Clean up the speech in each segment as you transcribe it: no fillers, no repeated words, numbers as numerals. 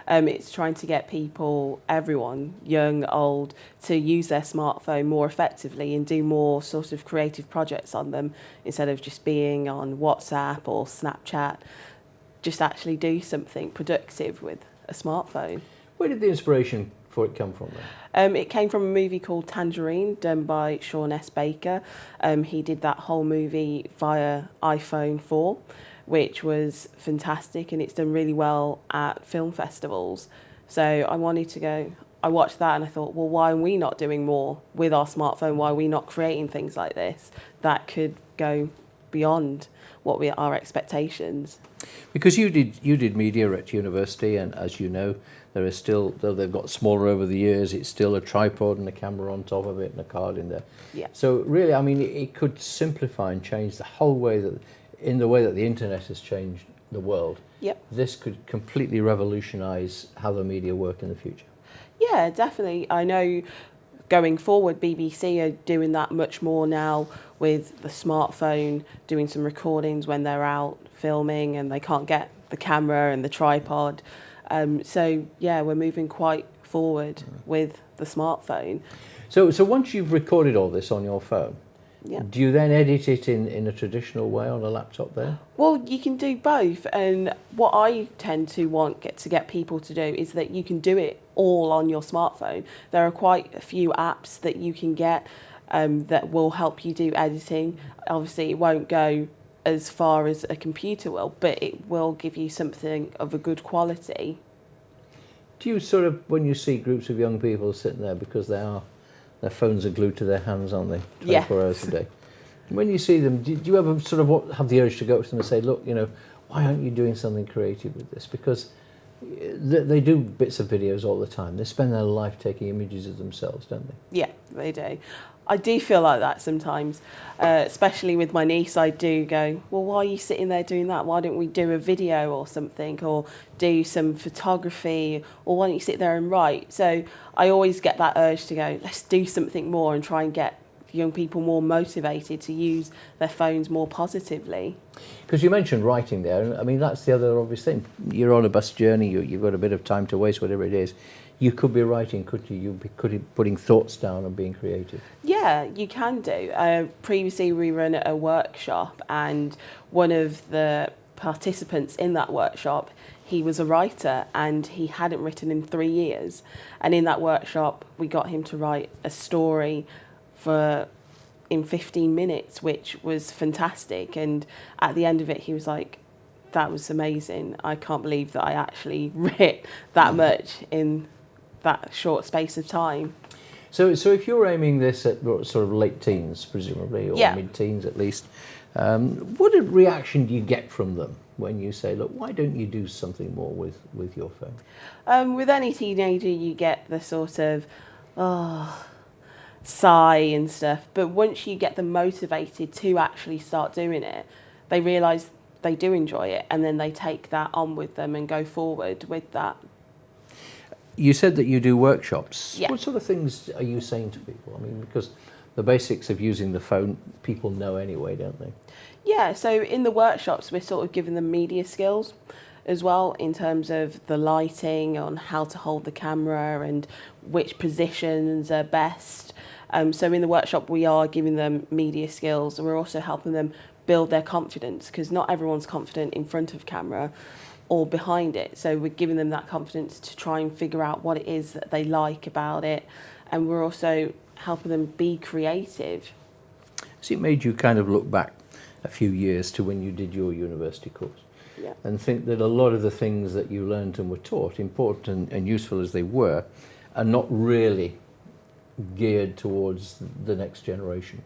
It's trying to get people, everyone, young, old, to use their smartphone more effectively and do more sort of creative projects on them instead of just being on WhatsApp or Snapchat. Just actually do something productive with a smartphone. Where did the inspiration for it come from then? It came from a movie called Tangerine, done by Sean S. Baker. He did that whole movie via iPhone 4, which was fantastic, and it's done really well at film festivals. So I wanted to go, I watched that and I thought, well, why are we not doing more with our smartphone? Why are we not creating things like this that could go beyond our expectations? Because you did media at university, and as you know, there is still, though they've got smaller over the years, it's still a tripod and a camera on top of it and a card in there. Yeah. So really, I mean, it could simplify and change the whole way that, in the way that the internet has changed the world. Yep. This could completely revolutionise how the media work in the future. Yeah, definitely. I know going forward, BBC are doing that much more now with the smartphone, doing some recordings when they're out filming and they can't get the camera and the tripod. So yeah, we're moving quite forward with the smartphone. So once you've recorded all this on your phone, Yeah. do you then edit it in a traditional way on a laptop there? Well, you can do both, and what I tend to get people to do is that you can do it all on your smartphone. There are quite a few apps that you can get that will help you do editing. Obviously, it won't go as far as a computer will, but it will give you something of a good quality. Do you sort of, when you see groups of young people sitting there, because their phones are glued to their hands, aren't they, 24 hours a day? When you see them, do you ever sort of have the urge to go up to them and say, look, why aren't you doing something creative with this? Because they do bits of videos all the time. They spend their life taking images of themselves, don't they? Yeah, they do. I do feel like that sometimes, especially with my niece. I do go, well, why are you sitting there doing that? Why don't we do a video or something, or do some photography, or why don't you sit there and write? So I always get that urge to go, let's do something more and try and get young people more motivated to use their phones more positively. Because you mentioned writing there, and I mean, that's the other obvious thing. You're on a bus journey, you've got a bit of time to waste, whatever it is. You could be writing, couldn't you? You could be putting thoughts down and being creative. Yeah, you can do. Previously, we ran a workshop, and one of the participants in that workshop, he was a writer and he hadn't written in 3 years. And in that workshop, we got him to write a story in 15 minutes, which was fantastic. And at the end of it, he was like, that was amazing. I can't believe that I actually writ that much in that short space of time. So if you're aiming this at sort of late teens, presumably, or mid-teens at least, what reaction do you get from them when you say, look, why don't you do something more with your phone? With any teenager, you get the sort of, sigh and stuff. But once you get them motivated to actually start doing it, they realise they do enjoy it, and then they take that on with them and go forward with that. You said that you do workshops. Yeah. What sort of things are you saying to people? I mean, because the basics of using the phone, people know anyway, don't they? Yeah, so in the workshops, we're sort of giving them media skills as well, in terms of the lighting, on how to hold the camera and which positions are best. So in the workshop, we are giving them media skills, and we're also helping them build their confidence, because not everyone's confident in front of camera or behind it. So we're giving them that confidence to try and figure out what it is that they like about it. And we're also helping them be creative. So it made you kind of look back a few years to when you did your university course, and think that a lot of the things that you learned and were taught, important and useful as they were, are not really geared towards the next generation.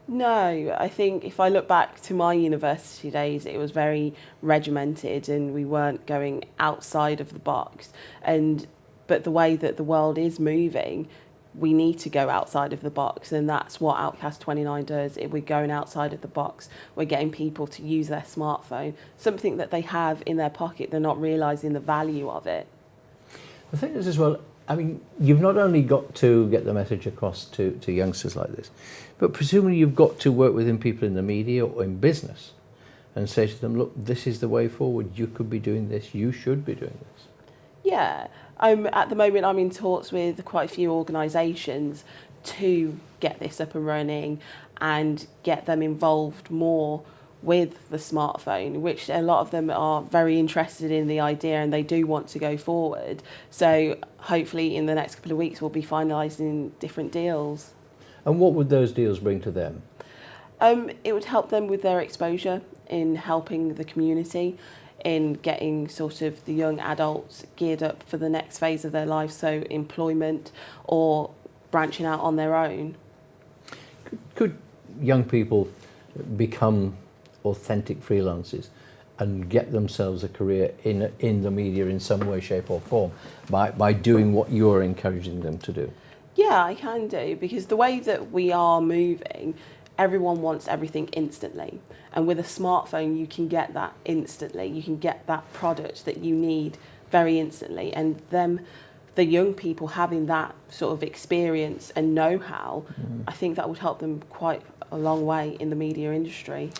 No, I think if I look back to my university days, it was very regimented and we weren't going outside of the box. But the way that the world is moving, we need to go outside of the box, and that's what Outcast 29 does. We're going outside of the box. We're getting people to use their smartphone, something that they have in their pocket. They're not realising the value of it. The thing is as well, I mean, you've not only got to get the message across to youngsters like this, but presumably you've got to work within people in the media or in business and say to them, look, this is the way forward. You could be doing this. You should be doing this. Yeah, at the moment I'm in talks with quite a few organisations to get this up and running and get them involved more with the smartphone, which a lot of them are very interested in the idea and they do want to go forward. So hopefully in the next couple of weeks we'll be finalising different deals. And what would those deals bring to them? It would help them with their exposure in helping the community, in getting sort of the young adults geared up for the next phase of their life, so employment or branching out on their own. Could young people become authentic freelancers and get themselves a career in the media in some way, shape or form by doing what you're encouraging them to do? Yeah, I can do, because the way that we are moving, everyone wants everything instantly. And with a smartphone, you can get that instantly. You can get that product that you need very instantly. And the young people having that sort of experience and know-how, I think that would help them quite a long way in the media industry.